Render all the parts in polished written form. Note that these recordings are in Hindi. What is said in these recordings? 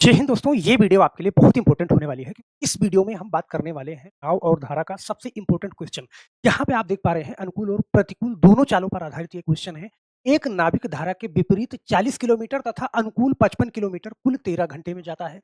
जय हिंद दोस्तों, ये वीडियो आपके लिए बहुत इंपॉर्टेंट होने वाली है। इस वीडियो में हम बात करने वाले हैं नाव और धारा का सबसे इंपॉर्टेंट क्वेश्चन। यहाँ पे आप देख पा रहे हैं अनुकूल और प्रतिकूल दोनों चालों पर आधारित ये क्वेश्चन है। एक नाविक धारा के विपरीत 40 किलोमीटर तथा अनुकूल 55 किलोमीटर कुल 13 घंटे में जाता है।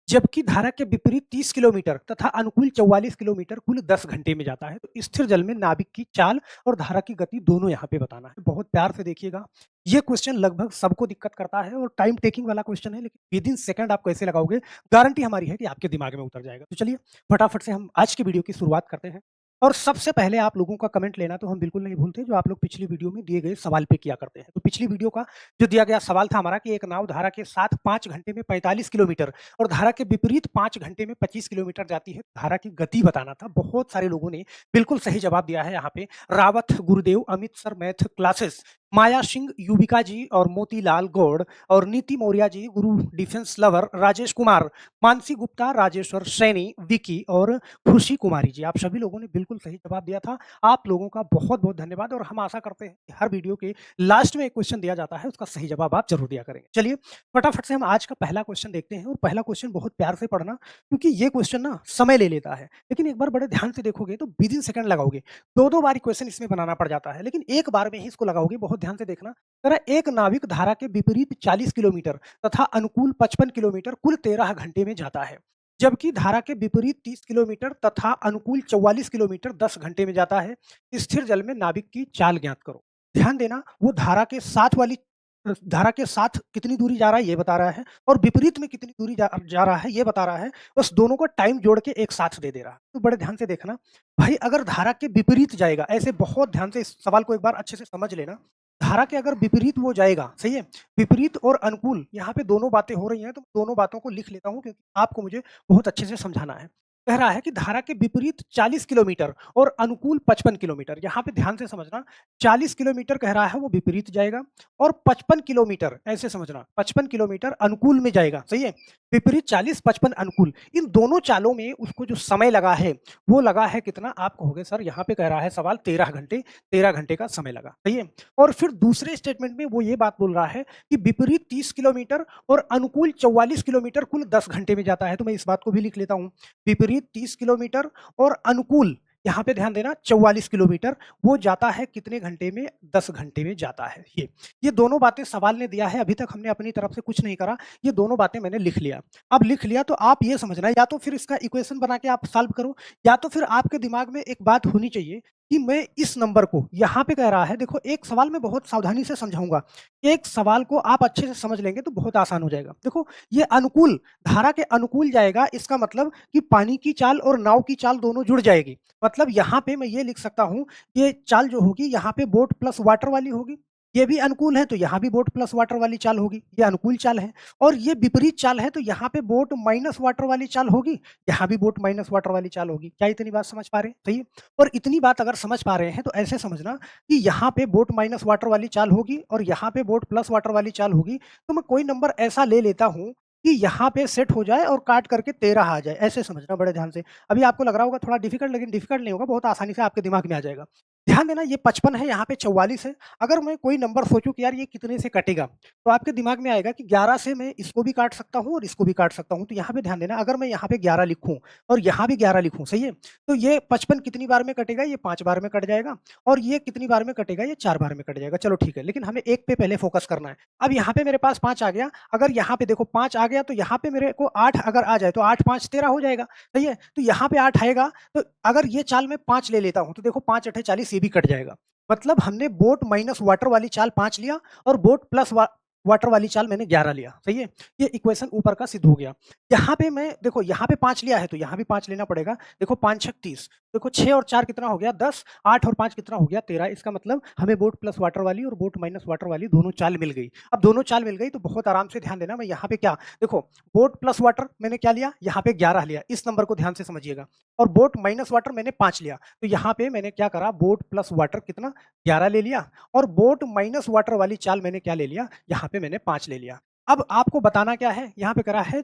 जबकि धारा के विपरीत 30 किलोमीटर तथा अनुकूल 44 किलोमीटर कुल 10 घंटे में जाता है। तो स्थिर जल में नाविक की चाल और धारा की गति दोनों यहाँ पे बताना है। बहुत प्यार से देखिएगा। ये क्वेश्चन लगभग सबको दिक्कत करता है और टाइम टेकिंग वाला क्वेश्चन है, लेकिन विदिन सेकंड आप कैसे लगाओगे, गारंटी हमारी है कि आपके दिमाग में उतर जाएगा। तो चलिए फटाफट से हम आज की वीडियो की शुरुआत करते हैं। और सबसे पहले आप लोगों का कमेंट लेना तो हम बिल्कुल नहीं भूलते, जो आप लोग पिछली वीडियो में दिए गए सवाल पे किया करते हैं। तो पिछली वीडियो का जो दिया गया सवाल था हमारा कि एक नाव धारा के साथ 5 घंटे में 45 किलोमीटर और धारा के विपरीत 5 घंटे में 25 किलोमीटर जाती है। धारा की गति बताना था। बहुत सारे लोगों ने बिल्कुल सही जवाब दिया है यहाँ पे। रावत गुरुदेव, अमित सर मैथ क्लासेस, माया सिंह, युविका जी और मोतीलाल गौड़ और नीति मौर्य जी, गुरु डिफेंस लवर, राजेश कुमार, मानसी गुप्ता, राजेश्वर सैनी, विकी और खुशी कुमारी जी, आप सभी लोगों ने बिल्कुल सही जवाब दिया था। आप लोगों का बहुत-बहुत धन्यवाद और हम आशा करते हैं कि हर वीडियो के लास्ट में एक क्वेश्चन दिया जाता है, उसका सही जवाब आप ज़रूर दिया करेंगे। चलिए फटाफट से हम आज का पहला क्वेश्चन देखते हैं और पहला क्वेश्चन बहुत प्यार से पढ़ना, क्योंकि ये क्वेश्चन ना समय ले लेता है। लेकिन एक बार बड़े ध्यान से देखोगे तो विदिन सेकंड लगाओगे। 2-2 बार क्वेश्चन इसमें बनाना पड़ जाता है, लेकिन एक बार में ही इसको लगाओगे। बहुत ध्यान से देखना। कह रहा है एक नाविक धारा के विपरीत 40 किलोमीटर तथा अनुकूल 55 किलोमीटर कुल 13 घंटे में जाता है। जबकि धारा के विपरीत 30 किलोमीटर तथा अनुकूल 44 किलोमीटर 10 घंटे में जाता है। स्थिर जल में नाविक की चाल ज्ञात करो। ध्यान देना, वो धारा के साथ कितनी दूरी जा रहा है ये बता रहा है और विपरीत में कितनी दूरी जा रहा है ये बता रहा है। बस दोनों को टाइम जोड़ के एक साथ दे दे रहा है। तो बड़े ध्यान से देखना भाई, अगर धारा के विपरीत जाएगा, ऐसे बहुत ध्यान से इस सवाल को एक बार अच्छे से समझ लेना। धारा के अगर विपरीत वो जाएगा, सही है, विपरीत और अनुकूल यहाँ पे दोनों बातें हो रही हैं, तो दोनों बातों को लिख लेता हूँ क्योंकि आपको मुझे बहुत अच्छे से समझाना है। कह रहा है कि धारा के विपरीत 40 किलोमीटर और अनुकूल 55 किलोमीटर। यहाँ पे ध्यान से समझना, 40 किलोमीटर कह रहा है वो विपरीत जाएगा और 55 किलोमीटर, ऐसे समझना, 55 किलोमीटर अनुकूल में जाएगा, सही है। विपरीत 40, 55 अनुकूल। इन दोनों चालों में उसको जो समय लगा है वो लगा है कितना, आप कहोगे सर यहाँ पे कह रहा है सवाल 13 घंटे, 13 घंटे का समय लगा, सही है। और फिर दूसरे स्टेटमेंट में वो ये बात बोल रहा है कि विपरीत 30 किलोमीटर और अनुकूल 44 किलोमीटर कुल 10 घंटे में जाता है। तो मैं इस बात को भी लिख लेता हूँ। विपरीत 30 किलोमीटर और अनुकूल, यहाँ पे ध्यान देना, 44 किलोमीटर, वो जाता है कितने घंटे में, 10 घंटे में जाता है। ये दोनों बातें सवाल ने दिया है। अभी तक हमने अपनी तरफ से कुछ नहीं करा, ये दोनों बातें मैंने लिख लिया। अब लिख लिया तो आप ये समझना, या तो फिर इसका इक्वेशन बना के आप सॉल्व करो, या तो फिर आपके दिमाग में एक बात होनी चाहिए कि मैं इस नंबर को, यहाँ पे कह रहा है, देखो एक सवाल मैं बहुत सावधानी से समझाऊंगा। एक सवाल को आप अच्छे से समझ लेंगे तो बहुत आसान हो जाएगा। देखो ये अनुकूल, धारा के अनुकूल जाएगा, इसका मतलब कि पानी की चाल और नाव की चाल दोनों जुड़ जाएगी। मतलब यहाँ पे मैं ये लिख सकता हूँ, ये चाल जो होगी यहाँ पे बोट प्लस वाटर वाली होगी। ये भी अनुकूल है तो यहाँ भी बोट प्लस वाटर वाली चाल होगी, ये अनुकूल चाल है। और ये विपरीत चाल है तो यहाँ पे बोट माइनस वाटर वाली चाल होगी, यहाँ भी बोट माइनस वाटर वाली चाल होगी। क्या इतनी बात समझ पा रहे हैं? सही। और इतनी बात अगर समझ पा रहे हैं तो ऐसे समझना कि यहाँ पे बोट माइनस वाटर वाली चाल होगी और यहाँ पे बोट प्लस वाटर वाली चाल होगी। तो मैं कोई नंबर ऐसा ले लेता हूँ कि यहाँ पे सेट हो जाए और काट करके 13 आ जाए, ऐसे समझना बड़े ध्यान से। अभी आपको लग रहा होगा थोड़ा डिफिकल्ट, लेकिन डिफिकल्ट नहीं होगा, बहुत आसानी से आपके दिमाग में आ जाएगा। ध्यान देना, ये 55 है, यहाँ पे 44 है। अगर मैं कोई नंबर सोचूं कि यार ये कितने से कटेगा, तो आपके दिमाग में आएगा कि 11 से मैं इसको भी काट सकता हूँ और इसको भी काट सकता हूँ। तो यहाँ पे ध्यान देना, अगर मैं यहाँ पे 11 लिखूं और यहाँ भी 11 लिखूं, सही है, तो ये 55 कितनी बार में कटेगा, ये 5 बार में कट जाएगा। और ये कितनी बार में कटेगा, ये 4 बार में कट जाएगा। चलो ठीक है, लेकिन हमें एक पे पहले फोकस करना है। अब यहाँ पे मेरे पास 5 आ गया, अगर यहाँ पे देखो 5 आ गया तो यहाँ पे मेरे को 8 अगर आ जाए तो 8 5 13 हो जाएगा, सही है। तो यहाँ पे 8 आएगा, तो अगर ये चाल में 5 ले लेता हूँ तो देखो 5 8 40, ये भी कट जाएगा। मतलब हमने बोट माइनस वाटर वाली चाल 5 लिया और बोट प्लस वाटर वाली चाल मैंने 11 लिया, सही है। ये इक्वेशन ऊपर का सिद्ध हो गया। यहाँ पे मैं देखो, यहाँ पे 5 लिया है तो यहाँ भी 5 लेना पड़ेगा। देखो 5 6 30, देखो 6 और 4 कितना हो गया, 10, 8 और 5 कितना हो गया, 13। इसका मतलब हमें बोट प्लस वाटर वाली और बोट माइनस वाटर वाली दोनों चाल मिल गई। अब दोनों चाल मिल गई तो बहुत आराम से ध्यान देना, मैं यहाँ पे क्या, देखो बोट प्लस वाटर मैंने क्या लिया, यहाँ पे 11 लिया, इस नंबर को ध्यान से समझिएगा। और बोट माइनस वाटर मैंने 5 लिया, तो यहाँ पे मैंने क्या करा, बोट प्लस वाटर कितना, 11 ले लिया, और बोट माइनस वाटर वाली चाल मैंने क्या ले लिया, यहाँ पे मैंने 5 ले लिया। अब आपको बताना क्या है, यहाँ पे करा है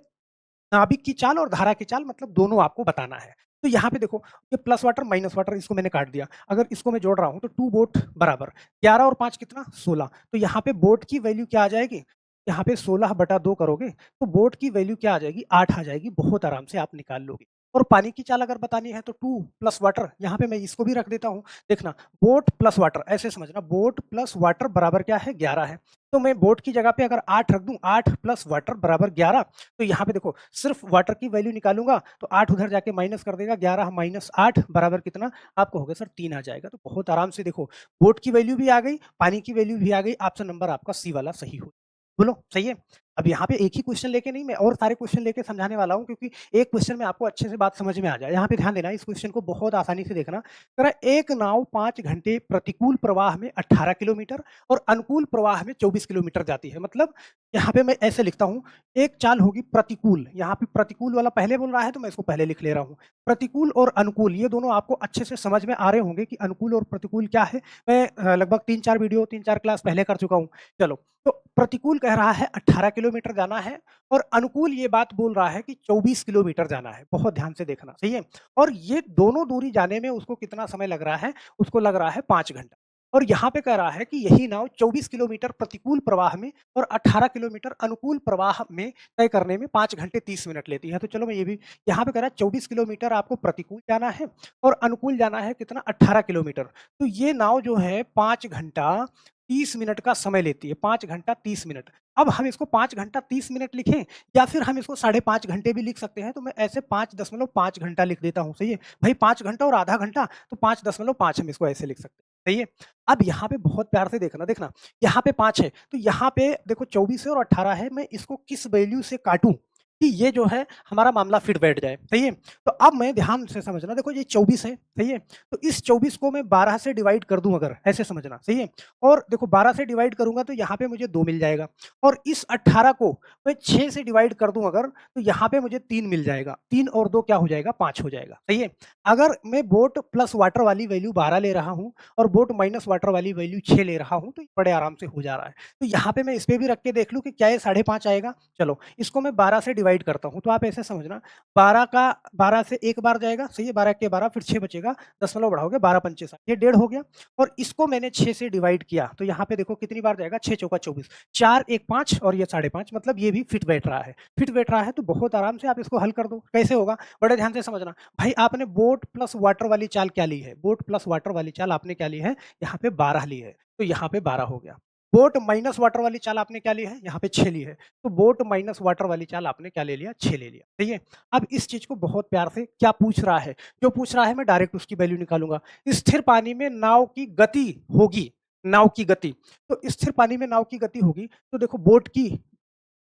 नाभिक की चाल और धारा की चाल, मतलब दोनों आपको बताना है। तो यहाँ पे देखो, ये प्लस वाटर माइनस वाटर, इसको मैंने काट दिया। अगर इसको मैं जोड़ रहा हूँ तो 2 बोट बराबर 11 और 5 कितना, 16। तो यहाँ पे बोट की वैल्यू क्या आ जाएगी, यहाँ पे 16/2 करोगे, तो बोट की वैल्यू क्या आ जाएगी? 8 आ जाएगी, बहुत आराम से आप निकाल लोगे। और पानी की चाल अगर बतानी है तो 2 प्लस वाटर, यहाँ पे मैं इसको भी रख देता हूँ। देखना, बोट प्लस वाटर, ऐसे समझना, बोट प्लस वाटर बराबर क्या है? 11 है। तो मैं बोट की जगह पे अगर 8 रख दूँ, 8 प्लस वाटर बराबर 11, तो यहाँ पे देखो सिर्फ वाटर की वैल्यू निकालूँगा तो 8 उधर जाके माइनस कर देगा, 11 माइनस 8 बराबर कितना? आपको हो गया सर 3 आ जाएगा। तो बहुत आराम से देखो, बोट की वैल्यू भी आ गई, पानी की वैल्यू भी आ गई, ऑप्शन नंबर आपका सी वाला सही हो। बोलो सही है? अब यहाँ पे एक ही क्वेश्चन लेके नहीं, मैं और सारे क्वेश्चन लेके समझाने वाला हूँ, क्योंकि एक क्वेश्चन में आपको अच्छे से बात समझ में आ जाए। यहाँ पे ध्यान देना, इस क्वेश्चन को बहुत आसानी से देखना। कह रहा है एक नाव 5 घंटे प्रतिकूल प्रवाह में 18 किलोमीटर और अनुकूल प्रवाह में 24 किलोमीटर जाती है। मतलब यहाँ पे मैं ऐसे लिखता हूँ, एक चाल होगी प्रतिकूल, यहाँ पे प्रतिकूल वाला पहले बोल रहा है तो मैं इसको पहले लिख ले रहा हूँ। प्रतिकूल और अनुकूल ये दोनों आपको अच्छे से समझ में आ रहे होंगे कि अनुकूल और प्रतिकूल क्या है। मैं लगभग 3-4 वीडियो 3-4 क्लास पहले कर चुका हूँ। चलो, तो प्रतिकूल कह रहा है 18 किलोमीटर जाना है और अनुकूल ये बात बोल रहा है कि 24 किलोमीटर जाना है। बहुत ध्यान से देखना, सही है? और ये दोनों दूरी जाने में उसको कितना समय लग रहा है? उसको लग रहा है 5 घंटा। और यहाँ पे कह रहा है कि यही नाव 24 किलोमीटर प्रतिकूल प्रवाह में और 18 किलोमीटर अनुकूल प्रवाह में तय करने में 5 घंटे 30 मिनट लेती है। तो चलो मैं ये भी, यहाँ पे कह रहा है 24 किलोमीटर आपको प्रतिकूल जाना है और अनुकूल जाना है कितना? 18 किलोमीटर। तो ये नाव जो है 5 घंटा 30 मिनट का समय लेती है, 5 घंटा 30 मिनट। अब हम इसको 5 घंटा 30 मिनट लिखें या फिर हम इसको 5.5 घंटे भी लिख सकते हैं, तो मैं ऐसे 5.5 घंटा लिख देता हूँ, सही है? भाई 5 घंटा और आधा घंटा, तो 5.5 हम इसको ऐसे लिख सकते हैं, सही है? अब यहाँ पे बहुत प्यार से देखना, देखना, यहाँ पे 5 है, तो यहाँ पे देखो 24 है और 18 है, मैं इसको किस वैल्यू से काटूँ कि ये जो है हमारा मामला फिट बैठ जाए, सही है? तो अब मैं ध्यान से समझना, देखो ये 24 है, सही है? तो इस 24 को मैं 12 से डिवाइड कर दूँ अगर, ऐसे समझना, सही है? और देखो 12 से डिवाइड करूँगा तो यहाँ पे मुझे 2 मिल जाएगा और इस 18 को मैं 6 से डिवाइड कर दूँ अगर, तो यहाँ पे मुझे 3 मिल जाएगा। 3 और 2 क्या हो जाएगा? 5 हो जाएगा, सही है? अगर मैं बोट प्लस वाटर वाली वैल्यू 12 ले रहा हूँ और बोट माइनस वाटर वाली वैल्यू 6 ले रहा हूँ, तो बड़े आराम से हो जा रहा है। तो यहाँ पे मैं इस पे भी रख के देख लूँ कि क्या ये 5.5 आएगा? चलो, इसको मैं 12 से डिवाइड करता हूँ, तो आप ऐसे समझना, 12 से 1 बार जाएगा, सही है? 12 के 12 फिर 6 बचेगा, दशमलव बढ़ाओगे, 12 पंचे 60, ये 1.5 हो गया। और इसको मैंने 6 से डिवाइड किया, तो यहाँ पे देखो कितनी बार जाएगा? 6 चौका 24, 4 1 5 और ये 5.5, मतलब ये भी फिट बैठ रहा है। फिट बैठ रहा है तो बहुत आराम से आप इसको हल कर दो। कैसे होगा? बड़े ध्यान से समझना। भाई आपने बोट प्लस वाटर वाली चाल क्या ली है? बोट प्लस वाटर वाली चाल आपने क्या ली है? यहाँ पे 12 ली है, तो यहाँ पे 12 हो गया। बोट माइनस वाटर वाली चाल आपने क्या ली है? यहाँ पे 6 ली है, तो बोट माइनस वाटर वाली चाल आपने क्या ले लिया? 6 ले लिया, सही है? अब इस चीज को बहुत प्यार से क्या पूछ रहा है, जो पूछ रहा है मैं डायरेक्ट उसकी वैल्यू निकालूंगा। स्थिर पानी में नाव की गति होगी, नाव की गति, तो स्थिर पानी में नाव की गति होगी, तो देखो बोट की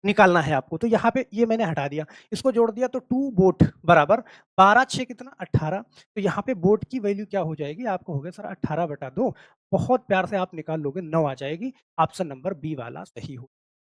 निकालना है आपको, तो यहाँ पे ये मैंने हटा दिया, इसको जोड़ दिया, तो 2 बोट बराबर 12 6 कितना? 18। तो यहाँ पे बोट की वैल्यू क्या हो जाएगी? आपको हो गया सर 18/2। बहुत प्यार से आप निकाल लोगे, 9 आ जाएगी। ऑप्शन नंबर बी वाला सही हो।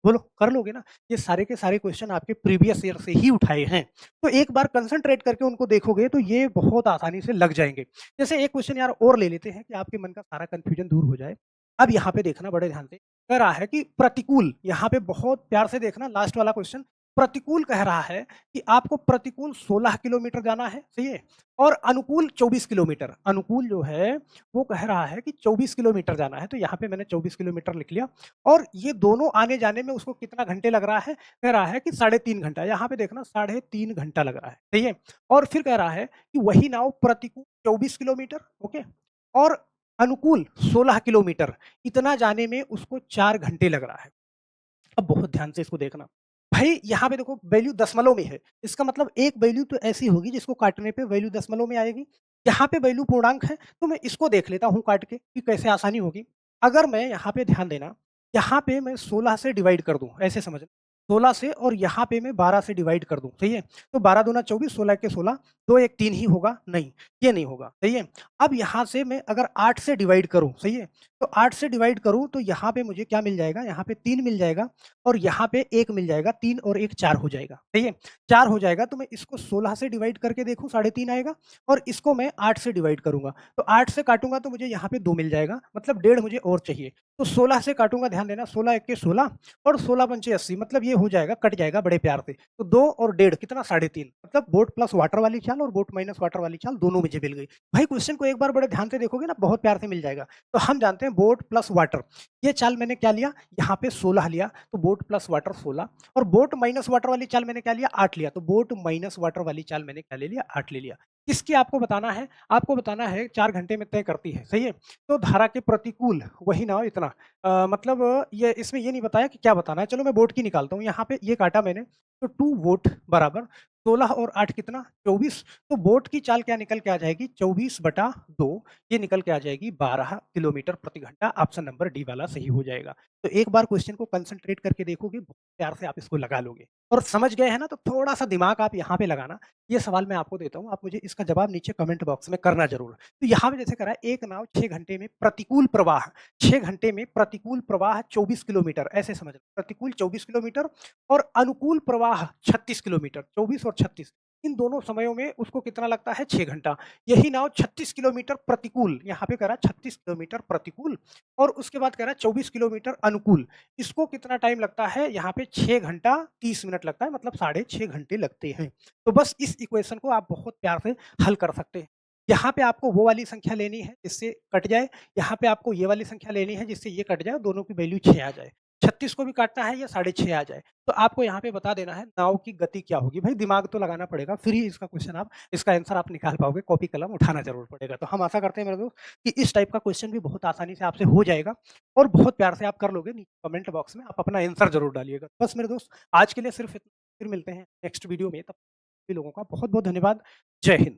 बोलो कर लोगे ना? ये सारे के सारे क्वेश्चन आपके प्रीवियस ईयर से ही उठाए हैं, तो एक बार कंसंट्रेट करके उनको देखोगे तो ये बहुत आसानी से लग जाएंगे। जैसे एक क्वेश्चन यार और ले लेते हैं कि आपके मन का सारा कंफ्यूजन दूर हो जाए। अब यहाँ पे देखना बड़े ध्यान से, कह रहा है कि प्रतिकूल, यहाँ पे बहुत प्यार से देखना, लास्ट वाला क्वेश्चन, प्रतिकूल कह रहा है कि आपको प्रतिकूल 16 किलोमीटर जाना है, सही है? और अनुकूल 24 किलोमीटर, अनुकूल जो है वो कह रहा है कि 24 किलोमीटर जाना है, तो यहाँ पे मैंने 24 किलोमीटर लिख लिया। और ये दोनों आने जाने में उसको कितना घंटे लग रहा है? कह रहा है कि 3.5 घंटा, यहाँ पे देखना 3.5 घंटा लग रहा है, सही है? और फिर कह रहा है कि वही नाव प्रतिकूल 24 किलोमीटर, ओके, और अनुकूल 16 किलोमीटर, इतना जाने में उसको 4 घंटे लग रहा है। अब बहुत ध्यान से इसको देखना। भाई यहाँ पे देखो वैल्यू दशमलव में है, इसका मतलब एक वैल्यू तो ऐसी होगी जिसको काटने पे वैल्यू दशमलव में आएगी। यहाँ पे वैल्यू पूर्णांक है, तो मैं इसको देख लेता हूँ काट के कि कैसे आसानी होगी। अगर मैं यहाँ पे ध्यान देना, यहाँ पे मैं 16 से डिवाइड कर दूँ, ऐसे समझना, 16 से, और यहाँ पे मैं 12 से डिवाइड कर दूँ, सही है? तो 12 दूना 24, 16 के 16, 2 1 3 ही होगा? नहीं, ये नहीं होगा, सही है? अब यहाँ से मैं अगर 8 से डिवाइड करूँ, सही है? तो 8 से डिवाइड करूँ तो यहाँ पे मुझे क्या मिल जाएगा? यहाँ पे 3 मिल जाएगा और यहाँ पे 1 मिल जाएगा, 3 और 1 4 हो जाएगा, सही है? 4 हो जाएगा, तो मैं इसको 16 से डिवाइड करके देखूँ, 3.5 आएगा, और इसको मैं 8 से डिवाइड करूँगा, तो 8 से काटूँगा तो मुझे यहाँ पे 2 मिल जाएगा, मतलब 1.5 मुझे और चाहिए। तो 16 से काटूँगा, ध्यान देना, 16 1 16 और 16 पंचे 80, मतलब ये हो जाएगा, कट जाएगा बड़े प्यार से। तो 2 और 1.5 कितना? 3.5, मतलब बोट प्लस वाटर वाली चाल और बोट माइनस वाटर वाली चाल दोनों मुझे मिल गई। भाई क्वेश्चन को एक बार बड़े ध्यान से देखोगे ना, बहुत प्यार से मिल जाएगा। तो हम जानते हैं हैं बोट प्लस वाटर। ये चाल मैंने क्या लिया, यहाँ पे 16 लिया, तो बोट प्लस वाटर 16 और बोट माइनस वाटर वाली चाल मैंने क्या लिया, 8 लिया, तो बोट माइनस वाटर वाली चाल मैंने क्या ले लिया, 8 ले लिया। इसकी आपको बताना है 4 घंटे में तय करती है, सही है? तो धारा के प्रतिकूल वही ना इतना मतलब ये इसमें ये नहीं बताया कि क्या बताना है। चलो मैं बोट की निकालता हूँ, यहाँ पे ये काटा मैंने, तो 2 वोट बराबर 16 और 8 कितना 24। तो बोट की चाल क्या निकल के आ जाएगी 24/2, ये निकल के आ जाएगी 12 किलोमीटर प्रति घंटा। ऑप्शन नंबर डी वाला सही हो जाएगा। तो एक बार क्वेश्चन को कंसंट्रेट करके देखोगे, बहुत प्यार से आप इसको लगा लोगे और समझ गए हैं ना, तो थोड़ा-सा दिमाग आप यहाँ पे लगाना। ये सवाल मैं आपको देता हूँ, आप मुझे इसका जवाब नीचे कमेंट बॉक्स में करना ज़रूर। तो यहाँ पे जैसे करा है, एक नाव 6 घंटे में प्रतिकूल प्रवाह, 6 घंटे में प्रतिकूल प्रवाह 24 किलोमीटर, ऐसे समझना। प्रतिकूल 24 किलोमीटर और अनुकूल प्रवाह 36 किलोमीटर, 24 और 36, इन दोनों समयों में उसको कितना लगता है 6 घंटा। यही नाव 36 किलोमीटर प्रतिकूल, यहाँ पे करा 36 किलोमीटर प्रतिकूल और उसके बाद कह रहा है 24 किलोमीटर अनुकूल। इसको कितना टाइम लगता है, यहाँ पे 6 घंटा 30 मिनट लगता है, मतलब साढ़े 6 घंटे लगते हैं। तो बस इस इक्वेशन को आप बहुत प्यार से हल कर सकते हैं। यहाँ पे आपको वो वाली संख्या लेनी है जिससे कट जाए, यहाँ पे आपको ये वाली संख्या लेनी है जिससे ये कट जाए, दोनों की वैल्यू 6 आ जाए। 36 को भी काटना है या साढ़े 6 आ जाए। तो आपको यहाँ पे बता देना है नाव की गति क्या होगी। भाई दिमाग तो लगाना पड़ेगा, फिर ही इसका क्वेश्चन आप इसका आंसर आप निकाल पाओगे, कॉपी कलम उठाना ज़रूर पड़ेगा। तो हम आशा करते हैं मेरे दोस्त कि इस टाइप का क्वेश्चन भी बहुत आसानी से आपसे हो जाएगा और बहुत प्यार से आप कर लोगे। नीचे कमेंट बॉक्स में आप अपना आंसर ज़रूर डालिएगा। बस मेरे दोस्त आज के लिए सिर्फ इतना, फिर मिलते हैं नेक्स्ट वीडियो में। तब सभी लोगों का बहुत-बहुत धन्यवाद। जय हिंद।